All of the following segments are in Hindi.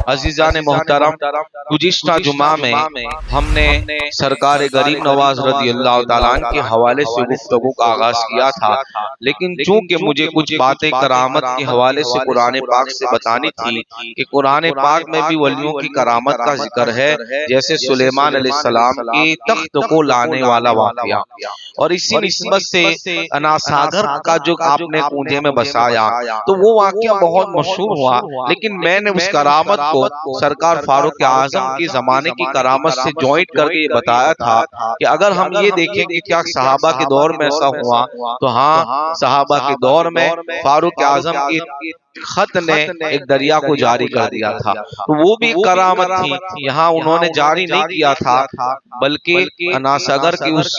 अजीजान मोहतरम, गुज़िश्ता जुमा में हमने सरकार गरीब नवाज रज़ी अल्लाह ताला अन्हु के हवाले से गुफ्तगू का आगाज किया था, लेकिन चूंकि मुझे कुछ बातें करामत के हवाले से कुरान पाक से बतानी थी कि कुरान पाक में भी वलियों की करामत का जिक्र है, जैसे सुलेमान अलैहिस्सलाम के तख्त को लाने वाला वाक़या, और इसी निस्बत से अनासागर का जो आपने कुंजे में बसाया तो वो वाक़या बहुत मशहूर हुआ। लेकिन मैंने उस करामत को सरकार फारूक आजम के जमाने की करामत से जॉइंट करके ये बताया था कि अगर हम ये देखें कि क्या सहाबा के दौर में ऐसा हुआ, तो हाँ, सहाबा के दौर में फारूक आजम के खत ने एक दरिया को जारी कर दिया था, तो वो भी करामत थी। यहाँ उन्होंने जारी नहीं किया था, बल्कि अनासागर की उस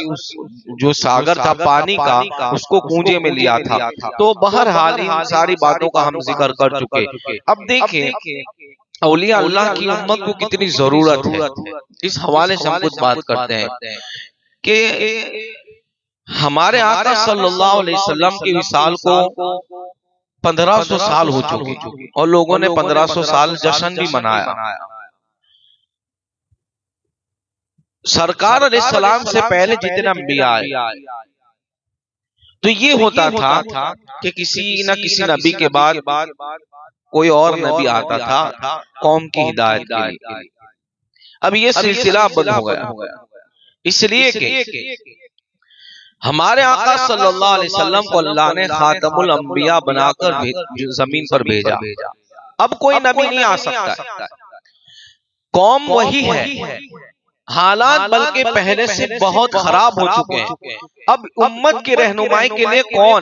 जो सागर था पानी का, उसको कूंजे में लिया था। तो बहरहाल इन सारी बातों का हम जिक्र कर चुके। अब देखें औलिया अल्लाह की उम्मत को कितनी जरूरत है, इस हवाले से हम कुछ बात करते हैं कि हमारे आका सल्लल्लाहु अलैहि वसल्लम की विसाल को 1500 साल हो चुके और लोगों ने 1500 साल जश्न भी मनाया। सरकार अलैहिस्सलाम से पहले जितने अंबिया आए, तो ये होता था कि किसी न किसी नबी के बाद कोई और नबी आता था कौम की हिदायत के लिए। अब ये सिलसिला बंद हो गया, इसलिए कि हमारे आका सल्लल्लाहु अलैहि वसल्लम को अल्लाह ने खातमुल अंबिया बनाकर जमीन पर भेजा। अब कोई नबी नहीं आ सकता, कौम वही है, हालात बल्कि पहले से बहुत खराब हो चुके हैं। अब उम्मत की रहनुमाई के लिए कौन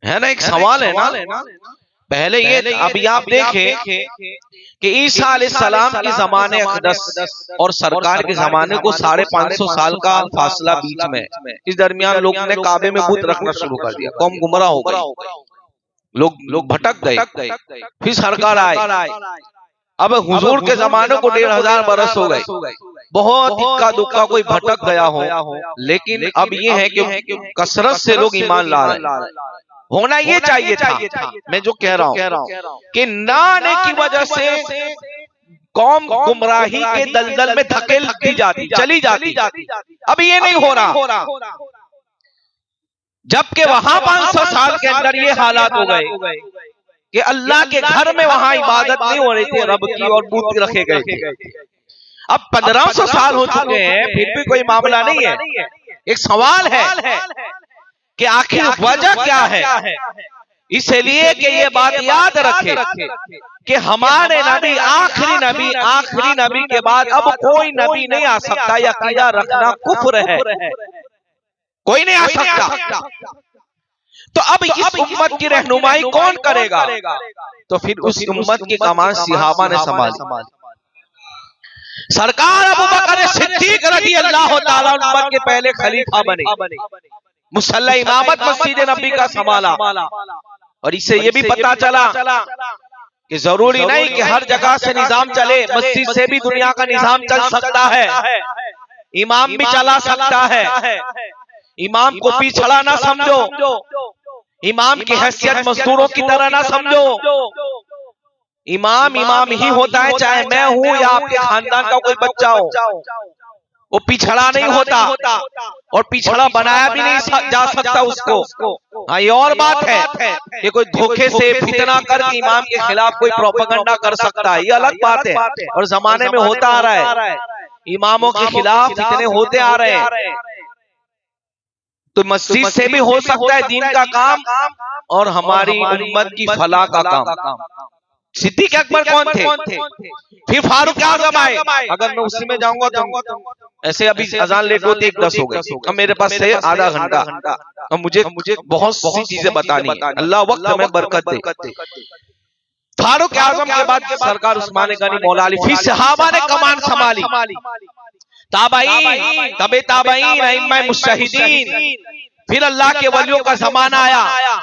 है ना, एक सवाल है ना। पहले ये अभी आप देखें कि ईसा अलैहिस्सलाम के जमाने अक़दस और सरकार के जमाने को 550 साल का फासला बीच में, इस दरमियान लोगों ने काबे में बुत रखना शुरू कर दिया, कौम गुमराह हो गई, लोग भटक गए। फिर सरकार आए, अब हुजूर के जमाने को 1500 बरस हो गए, बहुत इक्का दुक्का कोई भटक गया हो, लेकिन अब ये है कि कसरत से लोग ईमान ला रहे हैं। होना ये चाहिए था, मैं जो कह रहा हूं कि ना आने की वजह से कौम गुमराही के दलदल में धकेलती जाती, चली जाती। अब ये नहीं हो रहा, जबकि वहां 500 साल के अंदर ये हालात हो गए कि अल्लाह के घर में वहां इबादत नहीं हो रही थी रब की, और बूत रखे गए थे। अब 1500 साल हो चुके हैं, फिर भी कोई मामला नहीं है। एक सवाल है कि आखिर वजह क्या है, इसलिए कि ये बात याद रखे कि हमारे नबी आखिरी नबी के बाद अब कोई नबी नहीं आ सकता। यह अकीदा रखना कुफ्र है, कोई नहीं आ सकता। तो अब इस उम्मत की रहनुमाई कौन करेगा? तो फिर उस उम्मत की कमान सहाबा ने संभाली। सरकार अबू बकर सिद्दीक रज़ी अल्लाह ताला उम्मत के पहले खलीफा बने, मुसल्ला इमामत मस्जिद नबी का संभाला। और इससे ये भी पता चला कि जरूरी नहीं कि हर जगह से निजाम चले, मस्जिद से भी दुनिया का निजाम चल सकता है, इमाम भी चला सकता है। इमाम को पिछड़ा ना समझो, इमाम की हैसियत मजदूरों की तरह ना समझो। इमाम ही होता है, चाहे मैं हूं या आपके खानदान का कोई बच्चा हो, वो पिछड़ा नहीं होता और पिछड़ा बनाया भी नहीं जा सकता उसको। हाँ, ये और बात है कि कोई धोखे से फितना करके इमाम के खिलाफ कोई प्रोपेगेंडा कर सकता है, ये अलग बात है, और जमाने में होता आ रहा है, इमामों के खिलाफ फितने होते आ रहे हैं। तो मस्जिद से भी हो सकता है दीन का काम और हमारी उम्मत की फलाह का काम। सिद्दीक अकबर कौन थे? फिर फारूक आजम आए। अगर मैं उसी में जाऊंगा तो ऐसे अभी अजान लेट होती 1:10 हो गई, अब मेरे पास है आधा घंटा, अब मुझे बहुत सी चीजें बतानी है। अल्लाह वक्त में बरकत दे। फारूक आजम के बाद सरकार उस्मान गनी मौला अली, फिर सहाबा ने कमान संभाली, ताबईन, तबे ताबईन, अइम्मा मुज्तहिदीन, फिर अल्लाह के वलियों का जमाना आया,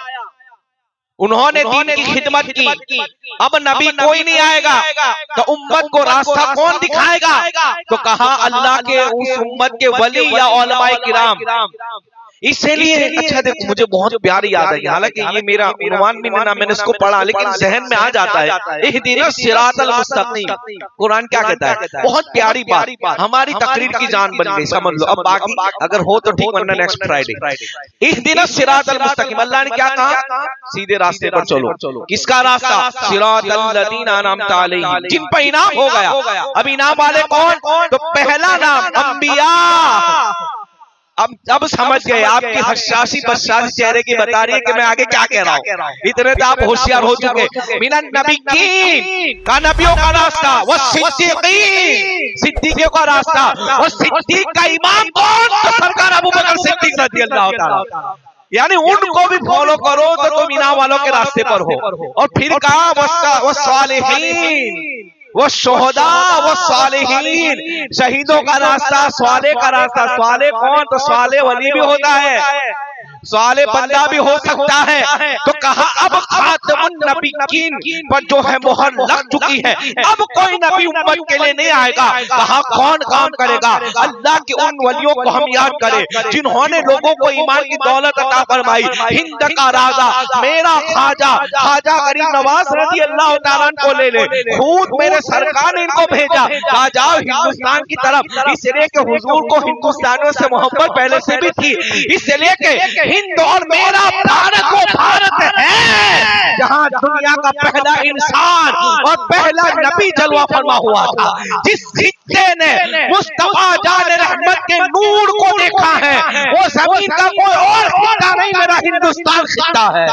उन्होंने दीन की खिदमत की। अब नबी कोई नहीं आएगा तो उम्मत को रास्ता कौन दिखाएगा? तो कहा अल्लाह के उस उम्मत के वली या उलमाए किराम। इसलिए अच्छा देखो, मुझे बहुत प्यारी याद है, हालांकि ये मेरा उन्वान भी नहीं ना, मैंने इसको पढ़ा, लेकिन जहन में आ जाता है। इहदिना सिरातल मुस्तकीम, कुरान क्या कहता है? बहुत प्यारी बात, हमारी तकरीर की जान बन गई, समझ लो। अब बाकी अगर हो तो ठीक, वरना नेक्स्ट फ्राइडे। इहदिना सिरातल मुस्तकीम, अल्लाह ने क्या कहा? सीधे रास्ते पर चलो। किसका रास्ता? सिरातल लजीना अनअमता अलैहिम, जिन पर इनाम हो गया। अब इनाम वाले कौन? तो पहला नाम अंबिया। अब समझ गए, आपकी हशाशी बशाशी चेहरे की बता रही है कि मैं आगे क्या कह रहा हूँ। इतने तो आप होशियार हो चुके। मिनन नबिय्यीन का, नबियों का रास्ता, वो सिद्दीकीन, सिद्दीकों का रास्ता, और सिद्दीक का इमाम कौन? तो सरकार अबू बकर सिद्दीक रज़ियल्लाहु ताला। यानी उनको भी फॉलो करो तो तुम इनाम वालों के रास्ते पर हो। और फिर कहा वो सालिहीन, वो शोहदा, वो सालिहीन, शहीदों का रास्ता, स्वाले का रास्ता। स्वाले कौन? तो स्वाले वली भी होता है, स्वाले बंदा भी हो सकता है। तो कहा अब खातमुन नबिय्यीन पर जो है मोहर लग चुकी है, अब कोई नबी उम्मत के लिए नहीं आएगा। कहा कौन काम करेगा? अल्लाह के उन वलियों को हम याद करें जिन्होंने लोगों को ईमान की दौलत अता फरमाई। हिंद का राजा, मेरा ख्वाजा, ख्वाजा गरीब नवाज रज़ी अल्लाह तआला को ले ले, खुद मेरे सरकार ने इनको भेजा, कहा जाओ हिंदुस्तान की तरफ। इसलिए कि हुजूर को हिंदुस्तानियों से मोहब्बत पहले से भी थी, इसलिए कि हिंद और मेरा भारत वो भारत है जहां दुनिया का पहला इंसान और पहला नबी जलवा फरमा हुआ था। जिस खित्ते ने मुस्तफा जान रहमत के नूर को देखा है, वो जमीन का कोई और खित्ता नहीं, मेरा हिंदुस्तान खित्ता है।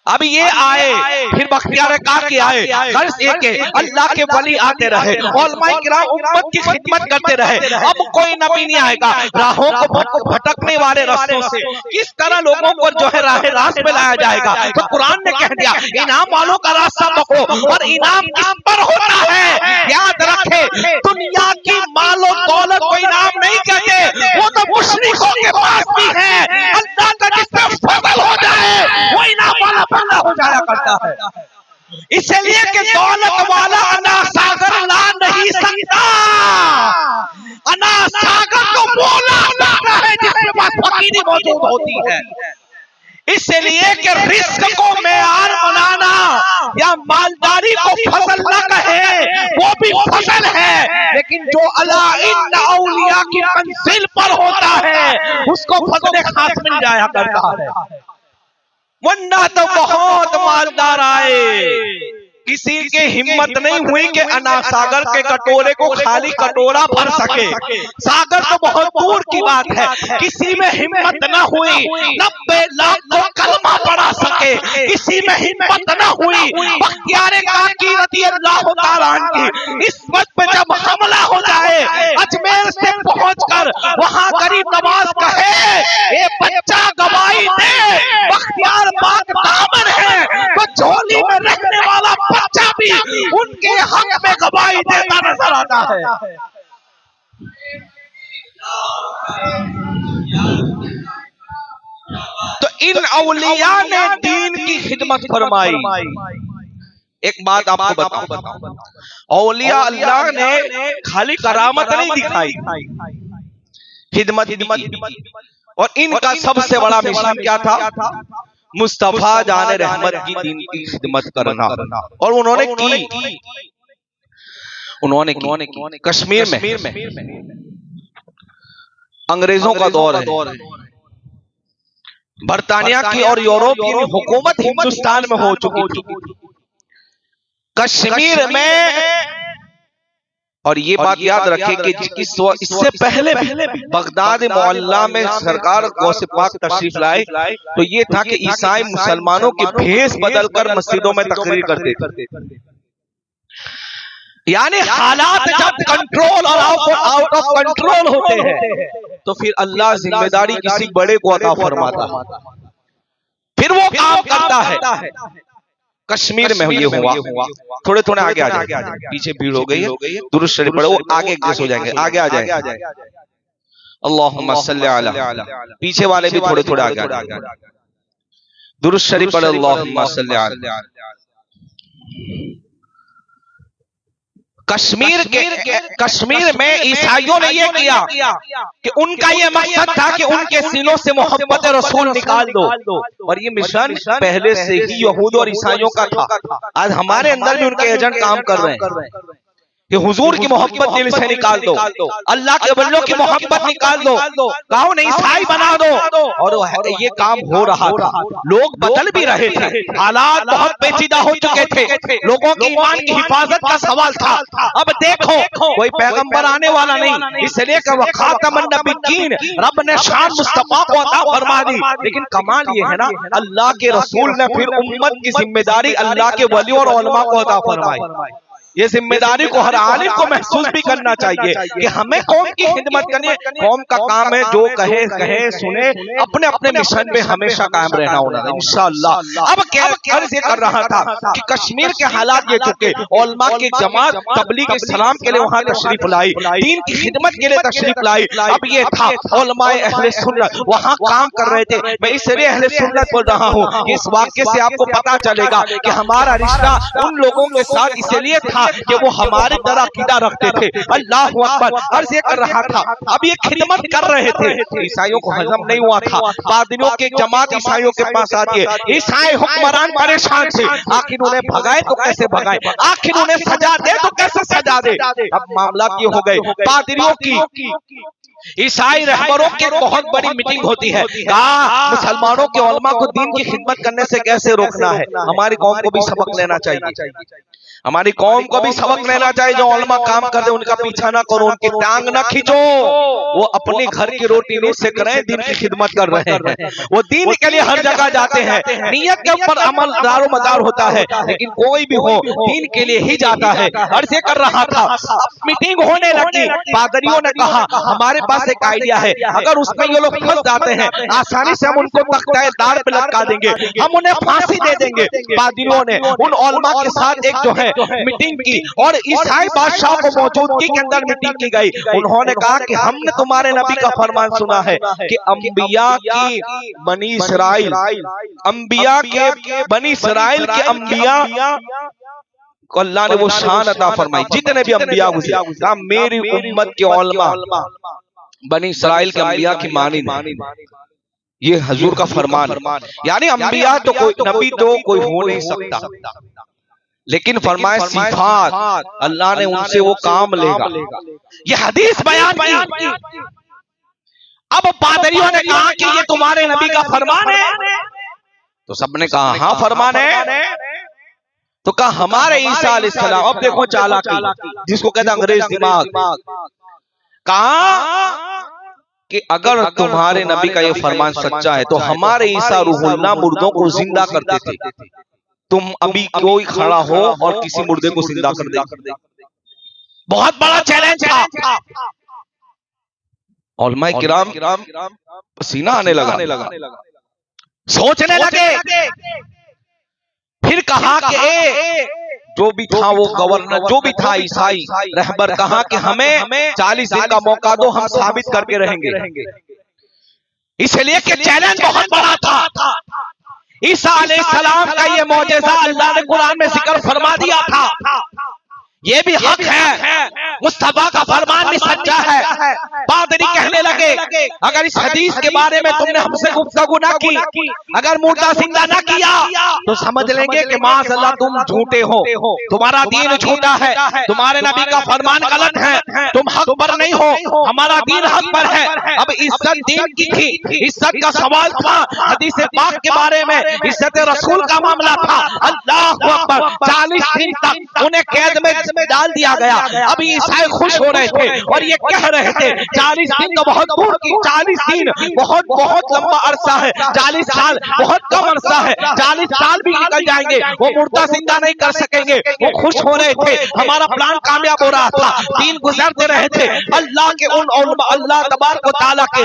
अब ये आए, फिर बख्तियार काकी आए, गर्ज एक अल्लाह के वली आते रहे, उलमाए किराम उम्मत की खिदमत करते रहे। अब कोई नबी नहीं आएगा राहों को भटकने वाले रास्तों से, किस तरह लोगों को जो है राह रास्त पे लाया जाएगा। तो कुरान ने कह दिया इनाम वालों का रास्ता पकड़ो। और इनाम किस पर होता है? याद रखे, दुनिया की मालो दौलत को इनाम नहीं कहते, वो तो मुशरिकों के पास भी है। अल्लाह का जिस पे फजल हो जाए वो इनाम वाला हो जाया करता है। इसलिए कि दौलत वाला अना सागर ला नहीं सकता, अना सागर तो बोला जाता है जिसके पास फकीरी मौजूद होती है। इसलिए कि रिस्क को मेयार बनाना या मालदारी को फसल न कहे, वो भी फसल है, लेकिन जो अला इन्ना औलिया की मंजिल पर होता है उसको फजल खास मिल जाया करता है। वरना तो बहुत मालदार आए, किसी के हिम्मत नहीं हुई कि अना सागर के कटोरे को खाली कटोरा भर सके। सागर तो बहुत दूर की बात है, किसी में हिम्मत न हुई 90 लाख को कलमा पढ़ा सके, किसी में हिम्मत न हुई बख्तियार काकी रज़ियल्लाहु ताला अन्हु इस वक्त पे जब हमला हो जाए अजमेर से पहुंचकर वहां गरीब नवाज कहे ये बच्चा गवाही दे, बख्तियार बात दामन है, तो झोली में रहने वाला बच्चा भी उनके हक में गवाही देता नजर आता है। तो इन औलिया ने दीन की खिदमत फरमाई। एक बात आपको बताऊं, औलिया अल्लाह ने खाली करामत नहीं दिखाई, खिदमत। और इनका सबसे बड़ा मिशन क्या था? मुस्तफा जाने रहमत की दीन की खिदमत करना। और उन्होंने की कश्मीर में अंग्रेजों का दौर है, बरतानिया की और यूरोप की हुकूमत हिंदुस्तान में हो चुकी थी, कश्मीर में। और ये बात याद रखें कि इससे पहले बगदाद मोहल्ला में सरकार गौसे पाक तशरीफ लाए तो ये था कि ईसाई मुसलमानों के भेष बदलकर मस्जिदों में तकरीर करते थे। यानी हालात जब कंट्रोल और आउट ऑफ कंट्रोल होते हैं तो फिर अल्लाह जिम्मेदारी किसी बड़े को अता फरमाता है, फिर वो काम करता है। कश्मीर में ये हुआ। थोड़े थोड़े आगे आ जाए, पीछे भीड़ हो गई है, दुरूद शरीफ पढ़ो, आगे एडजस्ट हो जाएंगे, आगे आ जाएंगे। अल्लाहुम्मा सल्ली अला, पीछे वाले भी थोड़े थोड़े आगे आ जाए, दुरूद शरीफ पढ़ो, अल्लाहुम्मा सल्ली अला। कश्मीर में ईसाइयों ने ये किया कि उनका ये मकसद था कि उनके सीनों से मोहब्बत रसूल निकाल दो, और ये मिशन पहले से ही यहूद और ईसाइयों का था। आज हमारे अंदर भी उनके एजेंट काम कर रहे हैं कि हुजूर की मोहब्बत दिल से निकाल दो, अल्लाह के बंदों की मोहब्बत निकाल दो, कहो नहीं ईसाई बना दो। और ये काम हो रहा था, लोग बदल भी रहे थे, हालात बहुत पेचीदा हो चुके थे, लोगों की ईमान की हिफाजत का सवाल था। अब देखो कोई पैगंबर आने वाला नहीं, इसलिए कि खातमुन नबिय्यीन रब ने शान मुस्तफा को अता फरमा दी। लेकिन कमाल ये है ना, अल्लाह के रसूल ने फिर उम्मत की जिम्मेदारी अल्लाह के वली और उलमा को अता फरमाई। ये जिम्मेदारी को हर आलिम को महसूस भी करना चाहिए कि हमें कौम की खिदमत करनी है। कौम का काम है जो कहे कहे सुने, अपने अपने मिशन पे हमेशा कायम रहना होना है इंशाअल्लाह। अब अर्ज ये कर रहा था कि कश्मीर के हालात ये चुके, उलमा की जमात तबलीग इस्लाम के लिए वहां तशरीफ लाई, दीन की खिदमत के लिए तशरीफ लाई। अब ये था उलमाए अहले सुन्नत वहां काम कर रहे थे। मैं इसलिए अहले सुन्नत बोल रहा हूँ, इस वाक्य से आपको पता चलेगा कि हमारा रिश्ता उन लोगों के साथ इसलिए था कि वो हमारे तरह अकीदा रखते थे। अल्लाह अकबर। अर्ज ये कर रहा था, अब ये खिदमत कर रहे थे, ईसाइयों को हजम नहीं हुआ था। पादरियों की जमात ईसाइयों के पास आती है, ईसाई हुक्मरान परेशान थे, आखिर उन्हें भगाए तो कैसे भगाए, आखिर उन्हें सजा दे तो कैसे सजा दे। अब मामला ये हो गए, पादरियों की ईसाई रहबरों की बहुत बड़ी मीटिंग होती है, कहा मुसलमानों के उलमा को दीन की खिदमत करने से कैसे रोकना है। हमारी कौम को भी सबक लेना चाहिए, हमारी कौम को भी सबक लेना चाहिए। जो उलमा काम कर रहे उनका पीछा ना करो, उनकी टांग ना खींचो, वो अपने घर की रोटी नहीं से करें, दीन की खिदमत कर रहे हैं, वो दीन के लिए हर जगह जाते हैं, नियत के ऊपर अमल दारो मदार होता है। लेकिन कोई भी हो दीन के लिए ही जाता है। अर्ज ये कर रहा था, अब मीटिंग होने लगी, पादरियों ने कहा हमारे पास एक आइडिया है, अगर उसमें ये लोग फंस जाते हैं आसानी से हम उनको तख्ताए दार पे लटका देंगे, हम उन्हें फांसी दे देंगे। पादरियों ने उन उलमा के साथ एक जो है मीटिंग की, और ईसाई बादशाह को मौजूदगी के अंदर मीटिंग की गई। उन्होंने कहा कि हमने तुम्हारे नबी का फरमान सुना है कि अंबिया की बनी इसराइल, अंबिया के बनी इसराइल के अंबिया को अल्लाह ने वो शान अता फरमाई, जितने भी अंबिया गुजरे, मेरी उम्मत के उलमा बनी इसराइल के अंबिया की मानी नहीं। ये हुजूर का फरमान, यानी अंबिया तो कोई नबी तो कोई हो नहीं सकता, लेकिन फरमाए सिफात अल्लाह ने उनसे वो काम लेगा। ये हदीस बयान की। अब पादरियों ने कहा कि ये तुम्हारे नबी का फरमान है, तो सबने कहा हाँ फरमान है। तो कहा हमारे ईसा अलैहिस्सलाम, अब देखो चालाकी जिसको कहते अंग्रेज दिमाग, कहा कि अगर तुम्हारे नबी का ये फरमान सच्चा है तो हमारे ईसा रूहुल्लाह मुर्दों को जिंदा करते थे, तुम अभी कोई खड़ा हो और किसी मुर्दे को जिंदा कर दे। बहुत बड़ा चैलेंज था। उलमाए किराम पसीना आने लगा, सोचने लगे। फिर कहा कि जो भी था वो गवर्नर, जो भी था ईसाई रहबर, कहा कि हमें 40 दिन का मौका दो, हम साबित करके रहेंगे। इसलिए कि चैलेंज बहुत बड़ा था। ईसा अलैहिस्सलाम का ये मौजज़ा अल्लाह ने कुरान में जिक्र फरमा दिया था, ये भी हक है, मुस्तफा का फरमान भी सच्चा है। पादरी कहने लगे अगर इस हदीस के बारे में तुमने हमसे गुफ्तगू ना की, अगर मुर्दा जिंदा ना किया, तो समझ लेंगे कि माज़अल्लाह तुम झूठे हो, तुम्हारा दीन झूठा है, तुम्हारे नबी का फरमान गलत है, तुम हक पर नहीं हो, हमारा दीन हक पर है। अब इज्जत दीन की थी, इज्जत का सवाल था, हदीस पाक के बारे में इज्जत रसूल का मामला था। अल्लाह अकबर। 40 दिन तक उन्हें कैद में डाल दिया गया। अभी ईसाई खुश हो रहे थे और ये कह रहे थे 40 दिन तो बहुत दूर की, 40 दिन बहुत बहुत लंबा अरसा है, 40 साल बहुत कम अरसा है, 40 साल भी निकल जाएंगे, वो मुर्दा जिंदा नहीं कर सकेंगे। वो खुश हो रहे थे, हमारा प्लान कामयाब हो रहा था, दिन गुजरते रहे थे। अल्लाह के उन उलमा, अल्लाह तबारक व तआला के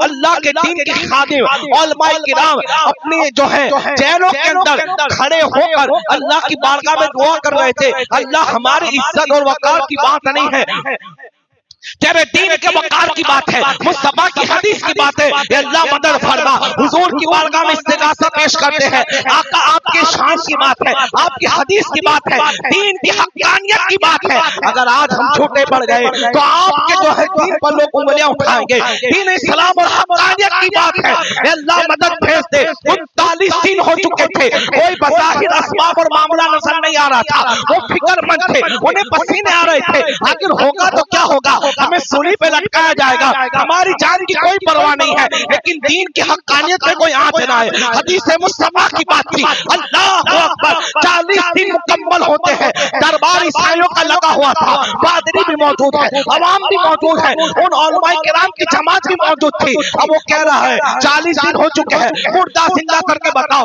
अल्लाह के दीन के खादिम उलमाए किराम अपने जो है जेलों के अंदर खड़े होकर अल्लाह की बारगाह में दुआ कर रहे थे। अल्लाह हमारी इज्जत और वकार की बात नहीं है, तेरे दीन के वकार की बात है, मुस्तफा की हदीस की बात है, ये अल्लाह मदद फरमा। हुजूर की बारगाह में इस्तिगासा पेश करते हैं, आका आपके शान की बात है, आपकी हदीस की बात है, दीन की हक्कानियत की बात है। अगर आज हम झूठे पड़ गए तो आपके जो है दीन पर लोग उंगलियां उठाएंगे। दीन इस्लाम और हक्कानियत की बात है, ये अल्लाह मदद भेज दे। 39 दिन हो चुके थे, कोई बज़ाहिर असबाब और मामला नजर नहीं आ रहा था, वो फिक्रमंद थे, उन्हें पसीने आ रहे थे। आखिर होगा तो क्या होगा, हमें सूली पे लटकाया जाएगा, हमारी जान की कोई परवाह नहीं है, लेकिन दीन की हक्कानियत पे कोई आंच ना आए। हदीस मुस्तफा की बात थी। अल्लाह अकबर, 40 दिन मुकम्मल होते हैं, दरबार ईसाइयों का लगा हुआ था, पादरी भी मौजूद है, अवाम भी मौजूद है, उन उलमाए किराम की जमात भी मौजूद थी। अब वो कह रहा है 40 दिन हो चुके हैं, मुर्दा जिंदा करके बताओ।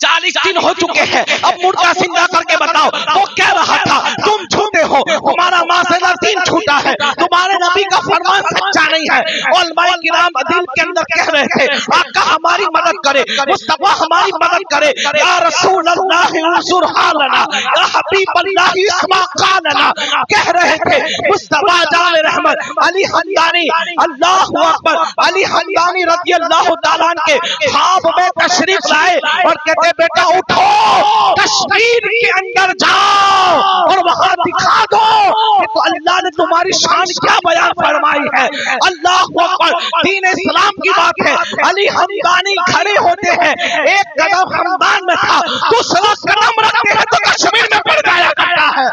40 दिन हो चुके हैं, अब मुर्दा जिंदा करके बताओ। वो कह रहा था तुम झूठे हो, तुम्हारा माशा दीन झूठा है, तुम्हारे नबी का फरमान सच्चा नहीं है। उलमाए किराम दिल के अंदर कह रहे थे आका हमारी मदद करे, मुस्तफा हमारी मदद करे, या रसूल अल्लाह उनसुर हालना, या हबीब अल्लाह इस्मा कालना। कह रहे थे मुस्तफा जान रहमत अली हमदानी, अल्लाहु अकबर, अली हमदानी रज़ी अल्लाह तआला के ख्वाब में तशरीफ लाए और कहते बेटा उठो, कश्मीर के अंदर जाओ और वहां दिखा दो कि तो अल्लाह ने तुम्हारी शान क्या बयान फरमाई है। अल्लाह अकबर, दीन इस्लाम की बात है। अली हमदानी खड़े होते हैं, एक कदम हमदान में था, दूसरा कदम रखते हैं तो कश्मीर में पड़ जाया करता है।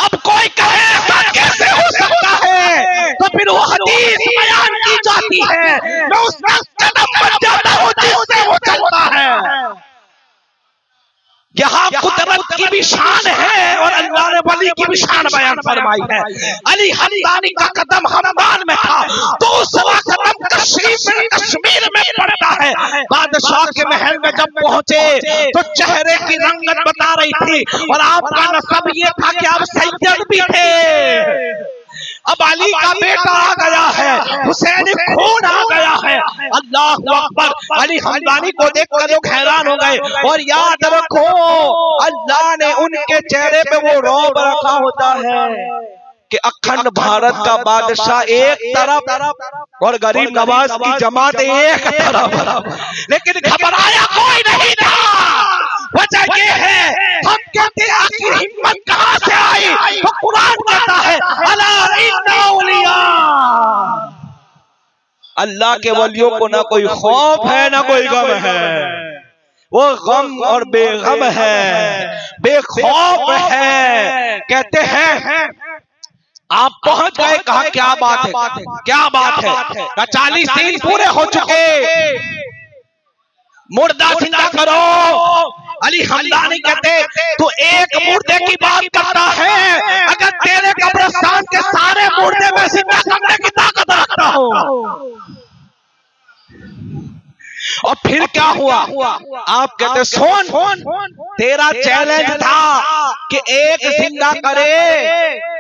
अब कोई कहे ऐसा कैसे हो सकता है, तो फिर वो हदीस बयान की जाती है, मैं उसका कदम बन जाता हूं जिससे वो चलता है। यहाँ कुदरत की भी शान है और अल्लाह ने वली की भी शान बयान फरमाई है। अली हमदानी का कदम हमदान में था, दूसरा कदम कश्मीर में पड़ता है। बादशाह के महल में जब पहुंचे तो चेहरे की रंगत बता रही थी और आपका नसब ये था कि आप सैयद भी थे। अब अली का बेटा आ गया है, हुसैन खून आ गया है। अल्लाह अकबर, अली हमदानी को देखकर लोग हैरान हो गए। और याद रखो अल्लाह ने उनके चेहरे पे वो रौब रखा होता है कि अखंड भारत का बादशाह एक तरफ और गरीब नवाज की जमात एक तरफ, लेकिन घबराया कोई नहीं था। वजह ये है, हम कहते हैं आखिर हिम्मत कहां से आई, तो कुरान कहता है अला इन्ना औलिया, अल्लाह के वलियों को ना कोई खौफ है ना कोई गम है, वो गम और बेगम है, बेखौफ है। कहते हैं आप पहुंच गए, कहा क्या बात है, क्या बात है, 40 दिन पूरे हो चुके, मुर्दा जिंदा करो। अली हमदानी कहते तू एक मुर्दे की बात करता है, अगर तेरे कब्रिस्तान के सारे मुर्दे में जिंदा करने की ताकत रखता हो। और फिर क्या हुआ, आप कहते सुन, तेरा चैलेंज था कि एक जिंदा करे,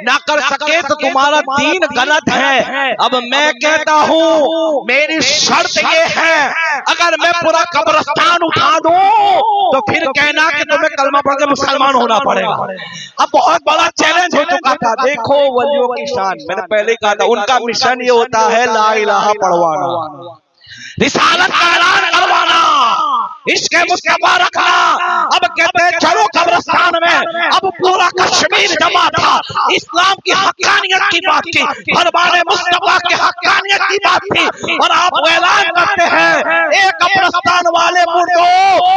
ना कर सके तो तुम्हारा दीन गलत है। अब मैं कहता हूँ मेरी शर्त ये है, अगर मैं पूरा कब्रिस्तान उठा दूं तो फिर कहना कि तुम्हें कलमा पढ़ के मुसलमान होना पड़ेगा। अब बहुत बड़ा चैलेंज हो चुका था। देखो वलियों की शान, मैंने पहले कहा था उनका मिशन ये होता है ला इलाहा पढ़वाना, रिसालत का ऐलान करवाना, इश्क़ मुस्तफा रखना। अब कहते हैं चलो कब्रिस्तान में, अब पूरा कश्मीर जमा था, इस्लाम की हक्कानियत की बात थी, फरमाने मुस्तफा की हक्कानियत की बात थी। और आप ऐलान करते हैं एक कब्रिस्तान वाले मुर्दों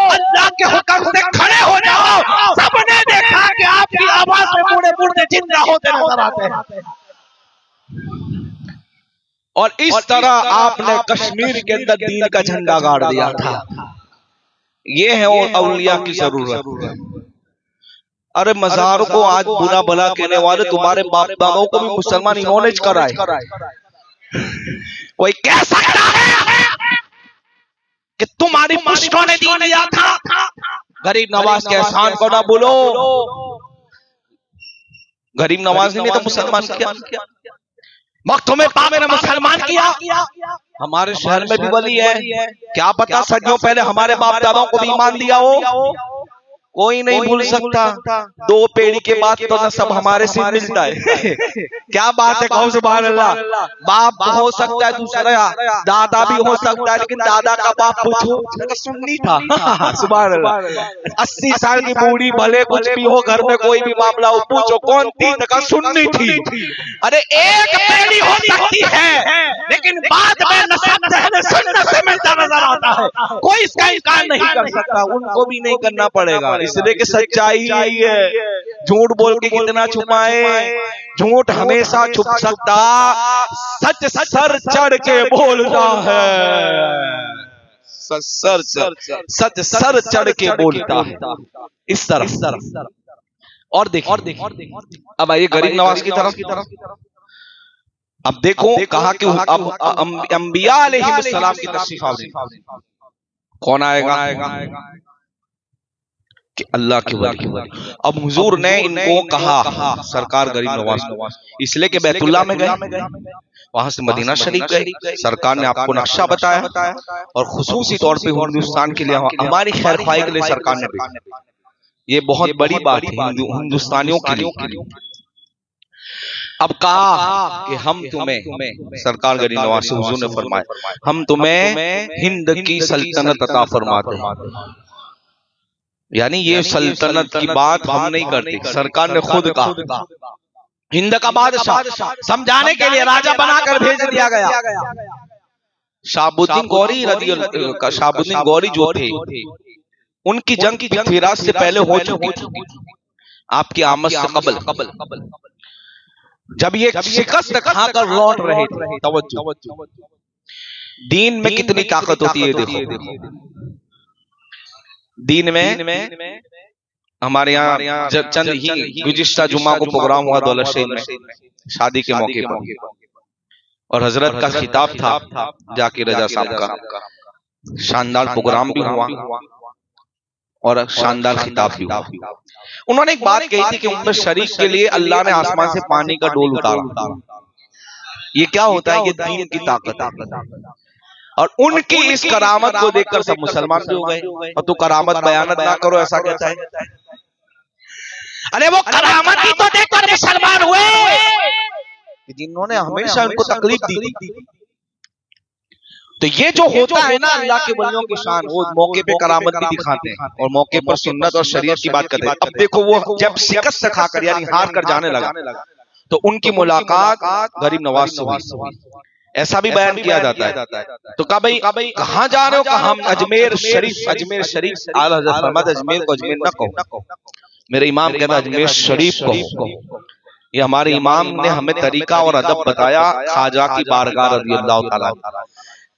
अल्लाह के हुक्म से खड़े हो जाओ। सबने देखा कि आपकी आवाज में बूढ़े मुर्दे जिंदा होते नजर आते हैं। और इस तरह आपने कश्मीर के अंदर दीन का झंडा गाड़ दिया था। ये है और औलिया की जरूरत। अरे मज़ारों को आज बुरा भला कहने वाले तुम्हारे बाप दादाओं को भी मुसलमान इन्होंने कराए। कोई कह सकता है कि तुम्हारी पुश्तों ने दीन दिया था? गरीब नवाज के एहसान को ना बोलो। गरीब नवाज ने तो मुसलमान किया, मखतूम पामे ने मुसलमान किया। हमारे शहर में भी वली है, क्या पता सदियों पहले हमारे बाप दादाओं को भी ईमान दिया हो। कोई नहीं भूल सकता। दो पेड़ी के बाद तो न सब हमारे से मिलता है। क्या बात है, कहो सुभान अल्लाह। बाप हो सकता है दूसरा, दादा भी हो सकता है, लेकिन दादा का बाप पूछो सुन्नी था। सुभान अल्लाह। 80 साल की बूढ़ी भले कुछ भी हो, घर में कोई भी मामला हो, पूछो कौन थी, तो सुन्नी थी। अरे एक पेड़ी हो सकती है, लेकिन बाद में नसब सुन्नत से मिलता नजर आता है। कोई इसका इनकार नहीं कर सकता, उनको भी नहीं करना पड़ेगा, इसलिए कि सच्चाई यही है। झूठ बोल के कितना छुपाए, झूठ हमेशा छुप सकता, सच सर चढ़ के बोलता है। सच सर चढ़ के बोलता है। इस तरफ और देखिए अब आइए गरीब नवाज की तरफ। अब देखो कहा कि अब अंबिया अलैहिस्सलाम की तशरीफ आवरी, कौन आएगा कि अल्लाह के वली। अब हुजूर ने इनको कहा, सरकार गरीब नवाज को, इसलिए कि बैतुल्लाह में गए, वहां से मदीना शरीफ गए, सरकार ने आपको नक्शा बताया और खुसूसी तौर पे हिंदुस्तान के लिए, हमारी खैर ख्वाही के लिए सरकार ने भेजा। ये बहुत बड़ी बात है हिंदुस्तानियों के लिए। अब कहा कि हम तुम्हें, सरकार गरीब नवाज से हुजूर ने फरमाया, हम तुम्हें हिंद की सल्तनत अता फरमाते हैं। यानी ये सल्तनत की बात हम नहीं करते, सरकार ने खुद कहा। हिंद का बादशाह समझाने के लिए राजा बनाकर भेज दिया गया। शहाबुद्दीन गौरी जो थे, उनकी जंग की पृथ्वीराज से पहले हो चुकी थी, आपकी आमद से कबल। जब ये शिकस्त खाकर लौट रहे थे, तवज्जो, दीन में कितनी ताकत होती है देखो। दीन में हमारे यहाँ चंद ही गुज़िश्ता जुम्मा को प्रोग्राम हुआ दौलत शहीद में, शादी के मौके पर, और हजरत का खिताब था जाकिर रजा साहब का। शानदार प्रोग्राम भी हुआ और शानदार खिताब भी हुआ। उन्होंने एक बात कही थी कि उम्मत शरीफ के लिए अल्लाह ने आसमान से पानी का डोल उतारा। ये क्या होता है? ये दीन की ताकत है। और उनकी इस करामत को देखकर सब मुसलमान भी हो गए। और तू करामत बयानत ना करो, ऐसा कहता है। अरे वो करामत ही तो देखकर मुसलमान हुए जिन्होंने हमेशा उनको तकलीफ दी। तो ये जो होता है ना अल्लाह के वलियों की शान, वो मौके पे करामत भी दिखाते हैं और मौके पर सुन्नत और शरीयत की बात करते हैं। अब देखो वो जब शिकस्त खाकर यानी हार कर जाने लगा, तो उनकी मुलाकात गरीब नवाज से हुई। ऐसा भी बयान किया जाता है। तो कहा भाई कहाँ जा रहे हो? कहा हम अजमेर शरीफ। आला हज़रत फरमाते अजमेर को अजमेर न कहो, मेरे इमाम कहता अजमेर शरीफ कहो। ये हमारे इमाम ने हमें तरीका और अदब बताया ख्वाजा की बारगाह रज़ियल्लाहु ताला।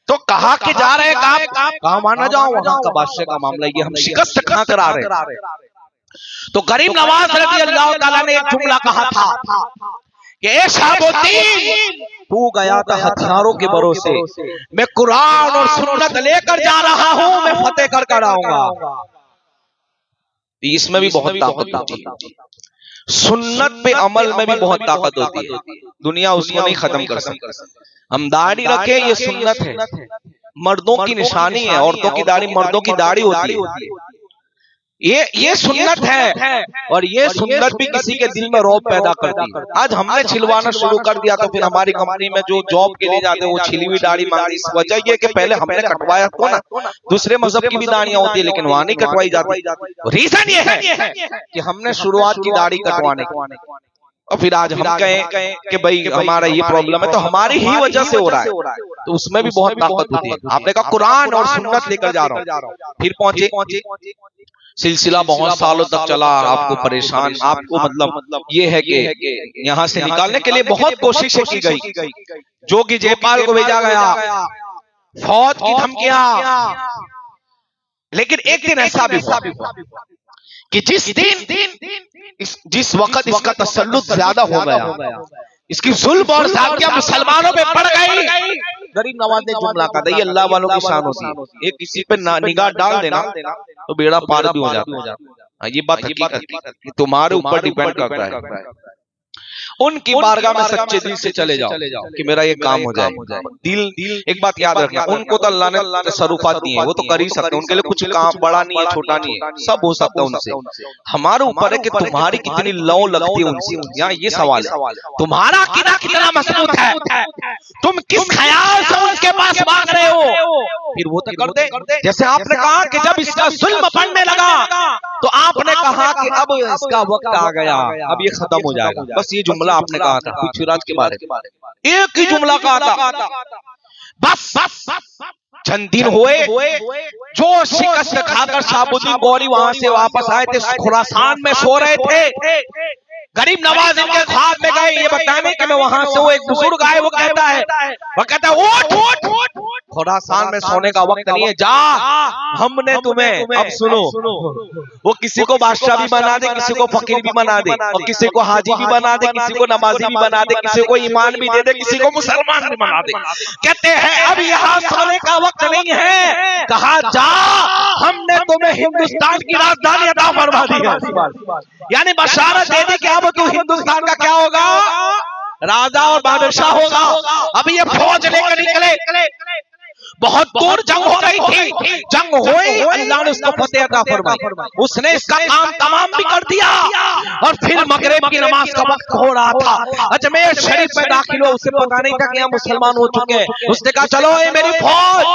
तो कहा कि जा रहे कहाँ माना जाओ, वहां का बादशाह का मामला, ये हम शिकस्त खा कर आ रहे हैं। तो गरीब नवाज रज़ियल्लाहु ताला ने एक जुमला कहा था कि ए शहाबुद्दीन, तू गया था हथियारों के भरोसे, मैं कुरान और सुन्नत लेकर जा रहा हूं, मैं फतेह कर आऊंगा। इसमें भी बहुत ताकत होती है, सुन्नत पे अमल में भी बहुत ताकत होती है। दुनिया उसको नहीं खत्म कर सकती। हम दाढ़ी रखे, ये सुन्नत है, मर्दों की निशानी है। औरतों की दाढ़ी मर्दों की दाढ़ी होती है। ये सुन्नत है और ये सुन्नत भी किसी के दिल में रौब पैदा करती है। आज हमने छिलवाना शुरू कर दिया, तो फिर हमारी कंपनी में जो जॉब के लिए जाते हैं वो छिली हुई दाढ़ी मांगती। इस वजह ये कि पहले हमने कटवाया तो ना, दूसरे मजहब की भी दाढ़ियां होती है लेकिन वहां नहीं कटवाई जाती। रीजन ये है कि हमने शुरुआत की दाढ़ी कटवाने की, और फिर आज हम कहें कि भाई हमारा ये प्रॉब्लम है, तो हमारी ही वजह से हो रहा है। तो उसमें भी बहुत ताकत होती है। आपने कहा कुरान और सुन्नत लेकर जा रहा हूँ, फिर पहुंचे, सिलसिला बहुत सालों तक चला, आपको परेशान, आपको मतलब ये है कि यहाँ से निकालने के लिए बहुत कोशिशें की गई। जोगी जयपाल को भेजा गया, फौज की धमकियां, लेकिन एक दिन ऐसा भी हुआ कि जिस वक्त इसका तसल्लुत ज्यादा हो गया, इसकी जुल्म और ज़ातियां मुसलमानों पे बढ़ गई, गरीब नवाज ने जुमला कहा। ये अल्लाह वालों की शान होती है, एक किसी पे निगाह डाल देना तो बेड़ा पार भी हो जाता है। ये बात हकीकत है, तुम्हारे ऊपर डिपेंड करता है। उनकी बारगाह में सच्चे दिल से चले जाओ कि मेरा ये काम हो जाए। दिल, एक बात याद रखना, उनको तो अल्लाह ने तसर्रुफात दी है, वो तो कर ही सकते हैं, उनके लिए कुछ काम बड़ा नहीं है, छोटा नहीं है, सब हो सकता है उनसे। हमारे ऊपर है कि तुम्हारी कितनी लौ लगती है उनसे। यहाँ ये सवाल है, तुम्हारा अकीदा कितना मजबूत है, तुम किस ख्याल से उनके पास मांग रहे हो, फिर वो तो कर दे। जैसे आपने कहा कि जब इसका जुल्म बढ़ने लगा तो आपने कहा कि अब इसका वक्त आ गया, अब ये खत्म हो जाएगा। बस ये जुमला आपने कहा था पृथ्वीराज के बारे में, एक ही जुमला कहा था। बस चंद दिन हुए, जो शिकस्त खाकर शहाबुद्दीन गौरी वहां से वापस आए थे, खुरासान में सो रहे थे, गरीब नवाज इनके ख्वाब में गए ये बताने कि मैं वहां से, वो एक बुजुर्ग आए, वो कहता है उठ, खुरासान में सोने का वक्त नहीं है, जा, हमने तुम्हें, अब सुनो, वो किसी को बादशाह भी बना दे, किसी को फकीर भी बना दे, और किसी को हाजी भी बना दे, किसी को नमाजी भी बना दे, किसी को ईमान भी दे दे, किसी को मुसलमान भी बना दे। कहते हैं अब यहाँ सोने का वक्त नहीं है, कहा जा, हमने तुम्हें हिंदुस्तान की राजधानी अता फरमा दी है, यानी बशारत दे दी कि अब तो हिंदुस्तान का क्या होगा, राजा और बादशाह होगा। अब ये फौज लेकर निकले, बहुत दूर जंग हो रही थी, जंग हुई, अल्लाह ने उसको फतेह अता फरमाई, उसने इसका काम तमाम भी कर दिया। और फिर मगरिब की नमाज का वक्त हो रहा था, अजमेर शरीफ में दाखिल हुआ, उसे पता नहीं था कि यहाँ मुसलमान हो चुके हैं। उसने कहा चलो ये मेरी फौज,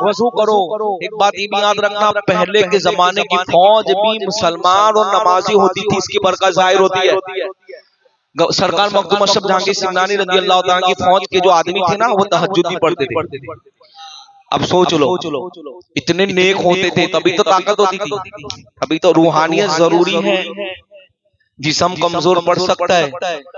वजू करो। एक बात ये भी याद रखना, पहले के जमाने की फौज भी मुसलमान और नमाजी होती थी, इसकी बरकत जाहिर होती है। सरकार मखदूम अशरफ जहांगीर सिमनानी रज़ी अल्लाह तआला की फौज के जो आदमी थे ना, वो तहज्जुद भी पढ़ते थे। अब सोच लो, इतने नेक होते थे तभी तो ताकत होती थी, अभी तो रूहानियत जरूरी है। जिस्म कमजोर पड़ सकता है,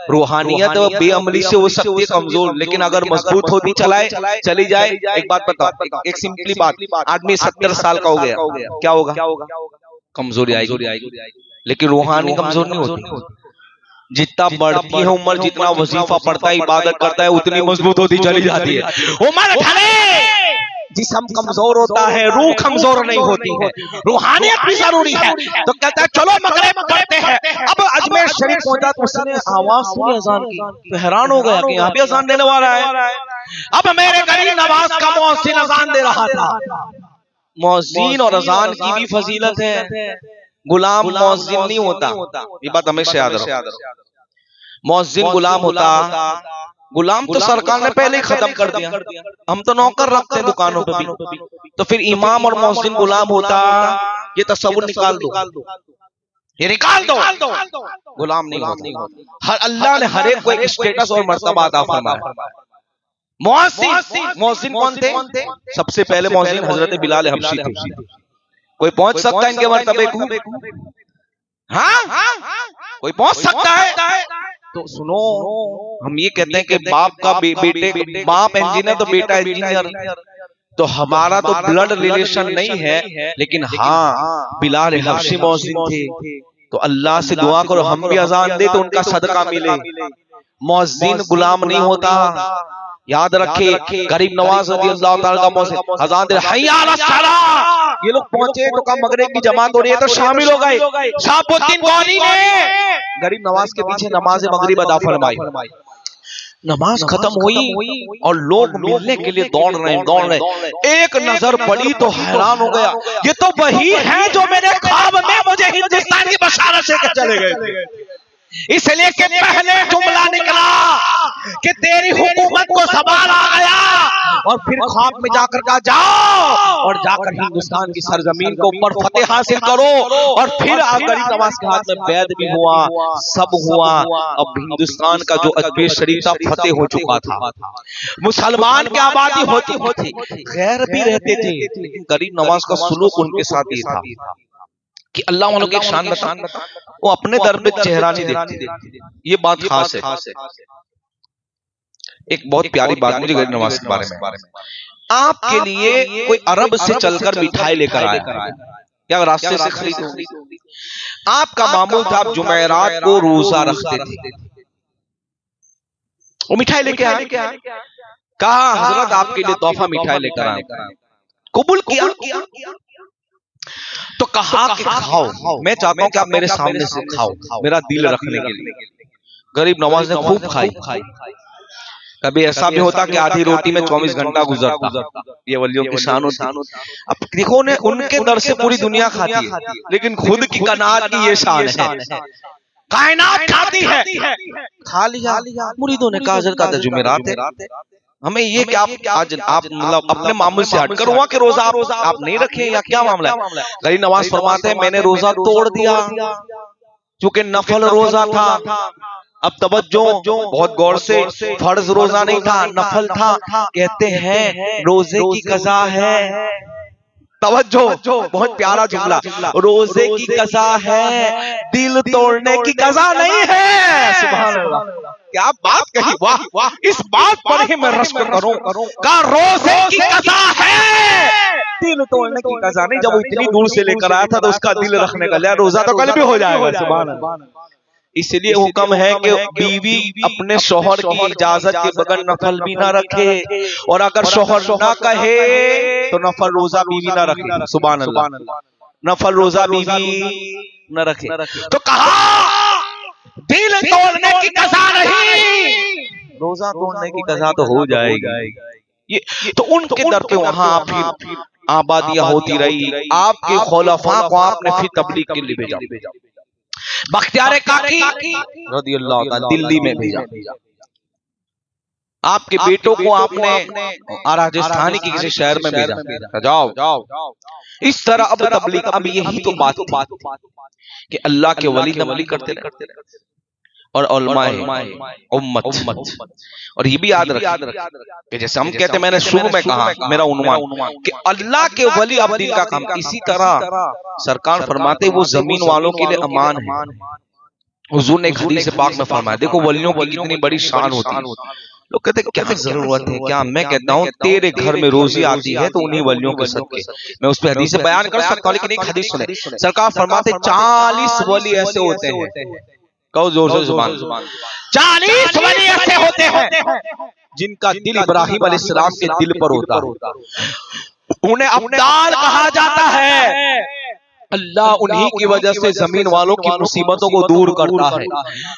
रूहानियत बेअमली से हो सकती है कमजोर, लेकिन अगर मजबूत होती चली जाए। एक बात बताओ, एक सिंपली बात, आदमी 70 साल का हो गया, क्या होगा, कमजोरी आएगी, लेकिन रूहानी कमजोर नहीं होती। जितना बढ़ती है उम्र, जितना वजीफा पढ़ता है, इबादत करता है, उतनी मजबूत होती चली जाती है। उम्र ढले, जिस्म कमजोर होता है, रूह कमजोर नहीं होती है, रूहानियत भी जरूरी है। तो कहता है चलो मगरिब पढ़ते हैं। अब अजमेर शरीफ पहुंचा तो उसने आवाज सुनी अजान की, तो हैरान हो गया कि यहाँ भी अजान देने वाला है। अब मेरे गरीब नवाज का मुअज्जिन अजान दे रहा था। मुअज्जिन और अजान की भी फजीलत है, गुलाम मुअज्जिन नहीं होता, ये बात हमेशा याद रखो। मुअज्जिन गुलाम होता, गुलाम तो सरकार ने पहले ही खत्म कर दिया, हम तो नौकर रखते हैं दुकानों पे भी। तो फिर इमाम और मुअज्जिन गुलाम होता, ये तसव्वुर निकाल दो, ये निकाल दो, गुलाम नहीं होता। हर अल्लाह ने हर एक को एक स्टेटस और मर्तबा अता फरमाया। मुअज्जिन कौन थे? सबसे पहले मुअज्जिन हजरत बिलाल हबशी थे। कोई पहुंच सकता है इनके मर्तबे को? हाँ, कोई पहुंच सकता है? तो सुनो, हम ये कहते हैं कि बाप का बेटे, बाप इंजीनियर तो बेटा इंजीनियर, तो हमारा तो ब्लड रिलेशन नहीं है, लेकिन हाँ बिलाल हबशी मुअज्जिन थे, तो अल्लाह से दुआ करो हम भी अजान दे तो उनका सदका मिले। मुअज्जिन गुलाम नहीं होता, याद रखे। गरीब नवाज रज़ी अल्लाह तआला का मुअज्जिन अजान दे, हय्या अला सलाह, ये लोग पहुंचे तो कब मगरिब की जमात हो रही है तो शामिल हो गए। शहाबुद्दीन गौरी ने गरीब नवाज के पीछे नमाज मगरिब अदा फरमाई। नमाज खत्म हुई और लोग मिलने के लिए दौड़ रहे। एक नजर पड़ी तो हैरान हो गया, ये तो वही है जो मेरे ख्वाब में मुझे हिंदुस्तान की बशारत से चले गए। इसलिए कि पहले जुमला निकला कि तेरी हुकूमत को सवाल आ गया, और फिर ख्वाब में जाकर कहा जाओ और जाकर हिंदुस्तान की सरजमीन के ऊपर फतेह हासिल करो। और फिर गरीब नवाज के हाथ में बैत भी हुआ, सब हुआ। अब हिंदुस्तान का जो अजमेर शरीफ था फतेह हो चुका था, मुसलमान की आबादी होती थी, गैर भी रहते थे, लेकिन गरीब नवाज का सुलूक उनके साथ ये था कि अल्लाह वालों की एक शान बता, वो अपने दर पे चेहरा नहीं देखते, ये बात खास है। एक बहुत प्यारी बात मुझे गरीब नवाज के बारे में, आपके लिए कोई अरब से चलकर मिठाई लेकर आया या रास्ते से खरीदो, आपका मामूल था आप जुमेरात को रोजा रखते थे, वो मिठाई लेके आए, कहा हजरत आपके लिए तोहफा मिठाई लेकर आया, कबूल किया। तो कहा कि खाओ, मैं चाहता हूं कि आप मेरे सामने से खाओ, मेरा दिल रखने के लिए। गरीब नवाज ने खूब खाई। कभी ऐसा भी होता कि आधी रोटी में 24 घंटा गुजरता। ये वलियों की शान होती। अब देखो ने उनके दर से पूरी दुनिया खाती है, लेकिन खुद की कनात की ये शान है। कायनात खाती है, खा लिया। मुरीदों ने कहा हज़रत का जुमेरात है, हमें ये कि आप आज आप मतलब अपने मामूल से हटकर हुआ कि रोजा आप नहीं रखे या क्या मामला है? गरीब नवाज फरमाते हैं मैंने रोजा तोड़ दिया क्योंकि नफल रोजा था। अब तवज्जो बहुत गौर से, फर्ज रोजा नहीं था, नफल था। कहते हैं रोजे की कज़ा है, तवज्जो बहुत प्यारा जुमला, रोजे की कज़ा है, दिल तोड़ने की कज़ा नहीं है। सुभान अल्लाह, क्या बात कही, वाह वाह। इस बात पर ही मैं रश्क करूं का रोजे की कज़ा है, दिल तोड़ने की कज़ा नहीं। जब वो इतनी दूर से लेकर आया था तो उसका दिल रखने का लिया, रोजा तो कल भी हो जाएगा। सुभान अल्लाह। इसलिए हुक्म है कि बीवी अपने शौहर की इजाजत के बगैर नफल भी ना रखे, और अगर शौहर ना कहे तो नफल रोजा बीवी ना रखे। सुभान अल्लाह, नफल रोजा बीवी ना रखे। तो कहा दिल तोड़ने की कज़ा नहीं, रोजा तोड़ने की कज़ा तो हो जाएगी। ये तो उनके दर पे वहां फिर आबादियां होती रही। आपके खुलफा को आपने फिर तबलीग के लिए भेजा। बख्तियार काकी रज़ियल्लाहु ताला दिल्ली में भेजा। आपके बेटों को आपने राजस्थान के किसी शहर में भेजा, जाओ। इस तरह अब तबलीग, अब यही तो बात कि अल्लाह के वली तबलीग करते रहे और उलमाए उम्मत। और ये भी याद रखें कि जैसे हम कहते हैं, मैंने शुरू में कहा मेरा उन्वान कि अल्लाह के वली अब दिन का काम। इसी तरह सरकार फरमाते वो जमीन वालों के लिए अमान है। हुजूर ने एक हदीस पाक में फरमाया, देखो वलियों की कितनी बड़ी शान होती है। लोग कहते क्या जरूरत है, क्या? मैं कहता हूँ तेरे घर में रोजी आती है तो उन्हीं वलियों के सदके। मैं उस पर हदीस बयान कर सकता हूँ, लेकिन एक हदीस सुने। सरकार फरमाते 40 वली ऐसे होते हैं, कहो जोर से जुबान, 40 वली ऐसे होते हैं जिनका दिल इब्राहिम अलैहिस्सलाम के दिल पर होता है। उन्हें अब्दाल कहा जाता है। अल्लाह उन्हीं की वजह से जमीन वालों की मुसीबतों को दूर करता है।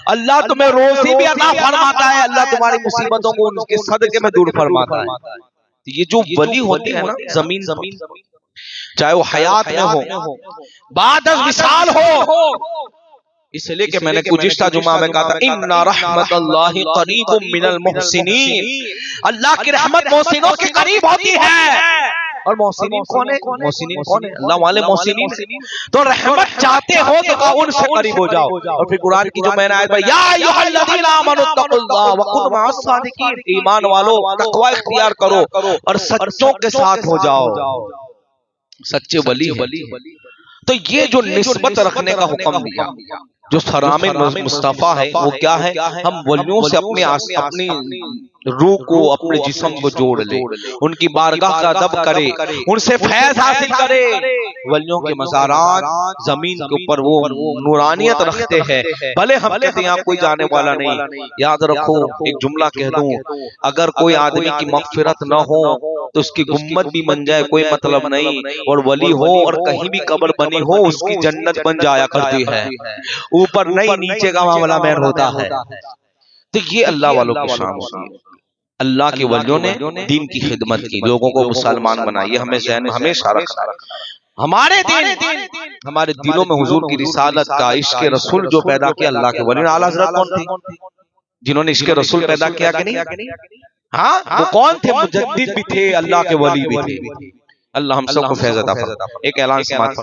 अल्लाह तुम्हें रोजी भी अता फरमाता है, अल्लाह तुम्हारी मुसीबतों को उनके सदके में दूर फरमाता है। ये जो वली होते हैं ना जमीन, चाहे वो हयात में हो, बाद विसाल हो, इसलिए कि मैंने गुज़िश्ता जुमा में कहा था इन्ना रहमतुल्लाहि करीबुम मिनल मुहसिनीन, अल्लाह की रहमत मोहसिनों के करीब होती है। और मोहसिनीन कौन है? मोहसिनीन कौन है? अल्लाह वाले मोहसिनीन। तो रहमत चाहते हो तो उनसे करीब हो जाओ। और फिर कुरान की जो मैंने आयत पढ़ी, या अय्युहल्लज़ीना आमनुत्तकुल्लाह व कुनु मअस सादिकीन, ईमान वालों तकवा इख्तियार करो और सच्चों के साथ हो जाओ, सच्चे वली है। तो ये जो निस्बत रखने का हुक्म दिया, जो सरामे मुस्तफा है वो क्या है? हम वलियों से अपनी रूह को, अपने जिस्म को जोड़ ले, उनकी बारगाह का अदब करे, उनसे फैज़ हासिल करे। वलियों के मज़ारात जमीन के ऊपर वो नूरानियत रखते हैं। भले हम कहते हैं यहाँ कोई जाने वाला नहीं, याद रखो एक जुमला कह दूं, अगर कोई आदमी की मग़फ़िरत न हो तो उसकी गुम्मत भी बन जाए कोई मतलब नहीं, और वली हो और कहीं भी कब्र बनी हो उसकी जन्नत बन जाया करती है। ऊपर नहीं नीचे का मामला में होता है। तो ये अल्लाह वालों की शान होती है। अल्लाह के वलियों ने दीन की खिदमत की, लोगों को मुसलमान बनाई। हमें ज़हन में हमेशा रखना, हमारे हमारे दिलों में हुजूर की रिसालत का, इश्क़ रसूल जो पैदा किया अल्लाह के वलियों ने। आला हज़रत कौन थे जिन्होंने इश्क़ रसूल पैदा किया कि नहीं? हाँ, वो कौन थे? मुजद्दिद भी थे, अल्लाह के वली भी थे। अल्लाह हम सबको फैज़ अता फरमाए। एक ऐलान समाअत